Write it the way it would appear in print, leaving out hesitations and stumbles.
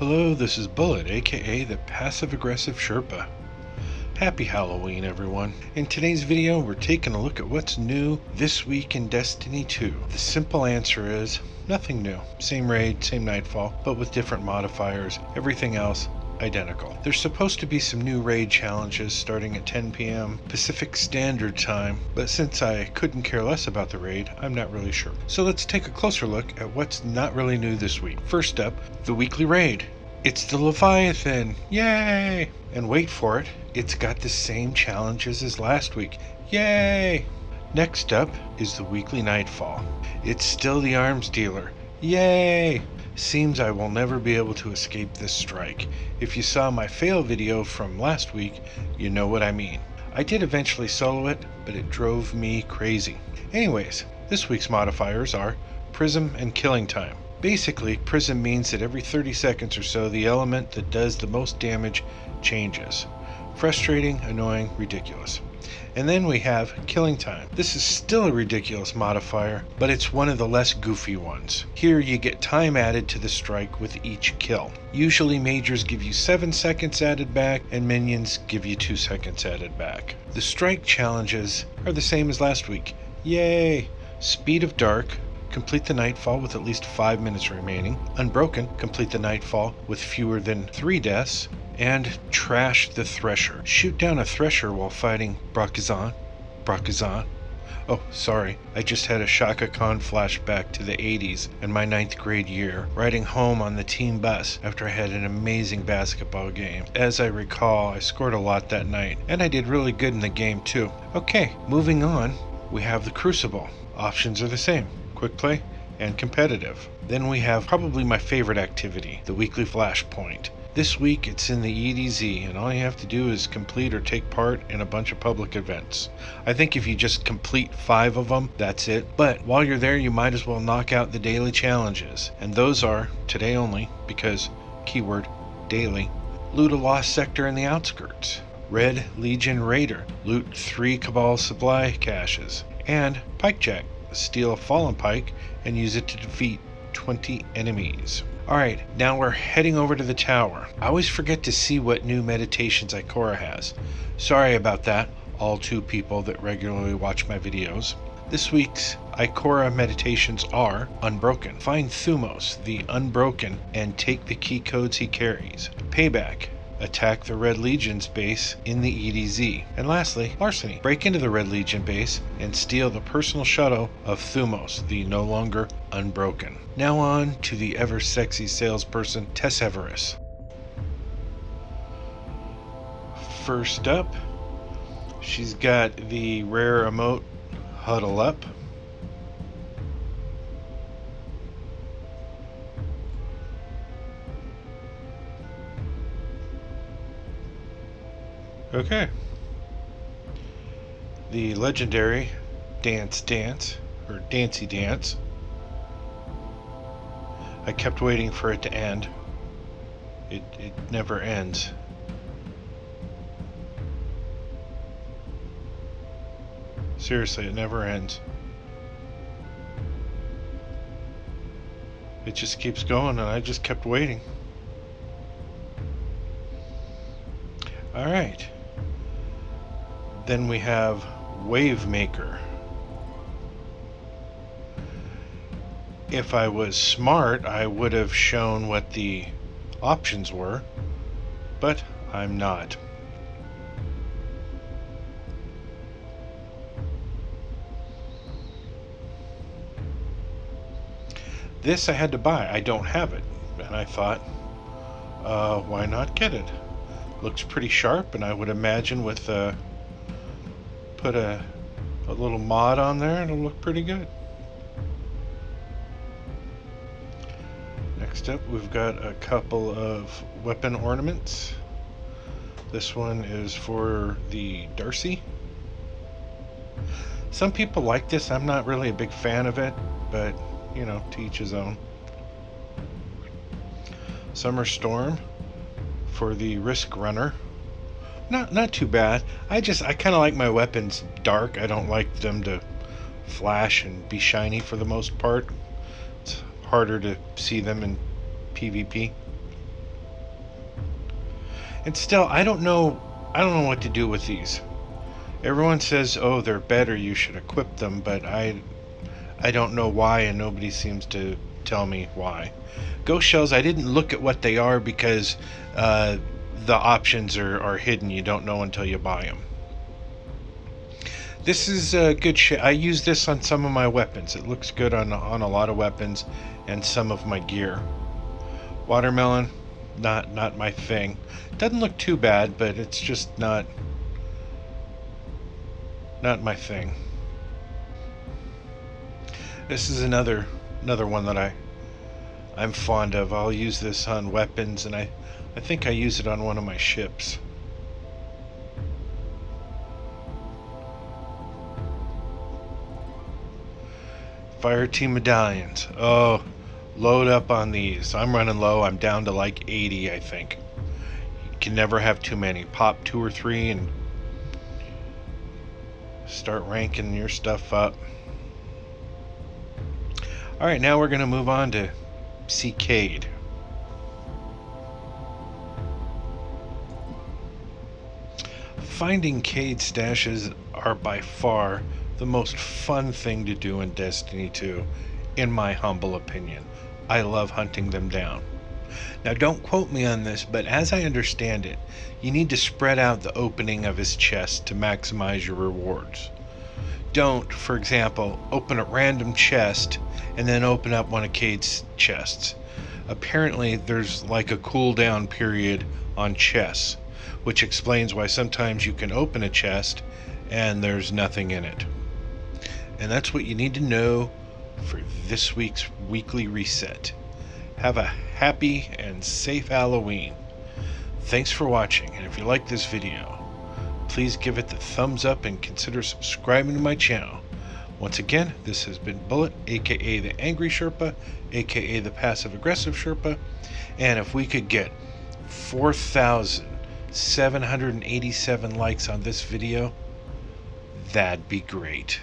Hello, this is Bullet, aka the Passive Aggressive Sherpa. Happy Halloween, everyone. In today's video, we're taking a look at what's new this week in Destiny 2. The simple answer is nothing new. Same raid, same nightfall, but with different modifiers. Everything else identical. There's supposed to be some new raid challenges starting at 10 p.m. Pacific Standard Time, but since I couldn't care less about the raid, I'm not really sure. So let's take a closer look at what's not really new this week. First up, the weekly raid. It's the Leviathan! Yay! And wait for it, it's got the same challenges as last week. Yay! Next up is the weekly nightfall. It's still the arms dealer. Yay! Seems I will never be able to escape this strike. If you saw my fail video from last week, you know what I mean. I did eventually solo it, but it drove me crazy. Anyways, this week's modifiers are Prism and Killing Time. Basically, Prism means that every 30 seconds or so, the element that does the most damage changes. Frustrating, annoying, ridiculous. And then we have Killing Time. This is still a ridiculous modifier, but it's one of the less goofy ones. Here you get time added to the strike with each kill. Usually majors give you 7 seconds added back, and minions give you 2 seconds added back. The strike challenges are the same as last week. Yay! Speed of Dark. Complete the nightfall with at least 5 minutes remaining. Unbroken. Complete the nightfall with fewer than 3 deaths. And Trash the Thresher. Shoot down a Thresher while fighting Brakazan. Oh, sorry. I just had a Shaka Khan flashback to the 80s and my 9th grade year, riding home on the team bus after I had an amazing basketball game. As I recall, I scored a lot that night, and I did really good in the game too. Okay, moving on, we have the Crucible. Options are the same. Quick play and competitive. Then we have probably my favorite activity, the weekly flashpoint. This week it's in the EDZ, and all you have to do is complete or take part in a bunch of public events. I think if you just complete 5 of them, that's it. But while you're there, you might as well knock out the daily challenges. And those are, today only, because keyword daily, loot a lost sector in the outskirts. Red Legion Raider, loot 3 Cabal supply caches. And Pikejack, steal a fallen pike and use it to defeat 20 enemies. Alright, now we're heading over to the tower. I always forget to see what new meditations Ikora has. Sorry about that, all 2 people that regularly watch my videos. This week's Ikora meditations are Unbroken. Find Thumos, the Unbroken, and take the key codes he carries. Payback. Attack the Red Legion's base in the EDZ. And lastly, Larceny. Break into the Red Legion base and steal the personal shuttle of Thumos, the no longer Unbroken. Now on to the ever-sexy salesperson, Tesseverus. First up, she's got the rare emote, Huddle Up. Okay. The legendary Dance Dance, or Dancy Dance. I kept waiting for it to end. It never ends. Seriously, it never ends. It just keeps going, and I just kept waiting. Alright. Then we have Wavemaker. If I was smart, I would have shown what the options were, but I'm not. This I had to buy. I don't have it. And I thought, why not get it? Looks pretty sharp, and I would imagine with put a little mod on there, it'll look pretty good. Next up, we've got a couple of weapon ornaments. This one is for the Darcy. Some people like this. I'm not really a big fan of it, but you know, to each his own. Summer Storm for the Risk Runner. Not too bad. I kind of like my weapons dark. I don't like them to flash and be shiny for the most part. It's harder to see them in PvP. And still, I don't know what to do with these. Everyone says, oh, they're better, you should equip them, but I don't know why, and nobody seems to tell me why. Ghost shells, I didn't look at what they are because the options are hidden. You don't know until you buy them. This is a good shit. I use this on some of my weapons. It looks good on a lot of weapons and some of my gear. Watermelon, not my thing. Doesn't look too bad, but it's just not my thing. This is another one that I'm fond of. I'll use this on weapons, and I think I use it on one of my ships. Fire team medallions. Oh, load up on these. I'm running low. I'm down to like 80, I think. You can never have too many. Pop 2 or 3 and start ranking your stuff up. Alright, now we're going to move on to Seacade. Finding Cade stashes are by far the most fun thing to do in Destiny 2, in my humble opinion. I love hunting them down. Now don't quote me on this, but as I understand it, you need to spread out the opening of his chest to maximize your rewards. Don't, for example, open a random chest and then open up one of Cade's chests. Apparently there's like a cooldown period on chests, which explains why sometimes you can open a chest and there's nothing in it. And that's what you need to know for this week's weekly reset. Have a happy and safe Halloween. Thanks for watching, and if you like this video, please give it the thumbs up and consider subscribing to my channel. Once again, this has been Bullet, aka the Angry Sherpa, aka the Passive Aggressive Sherpa, and if we could get 4,787 likes on this video, that'd be great.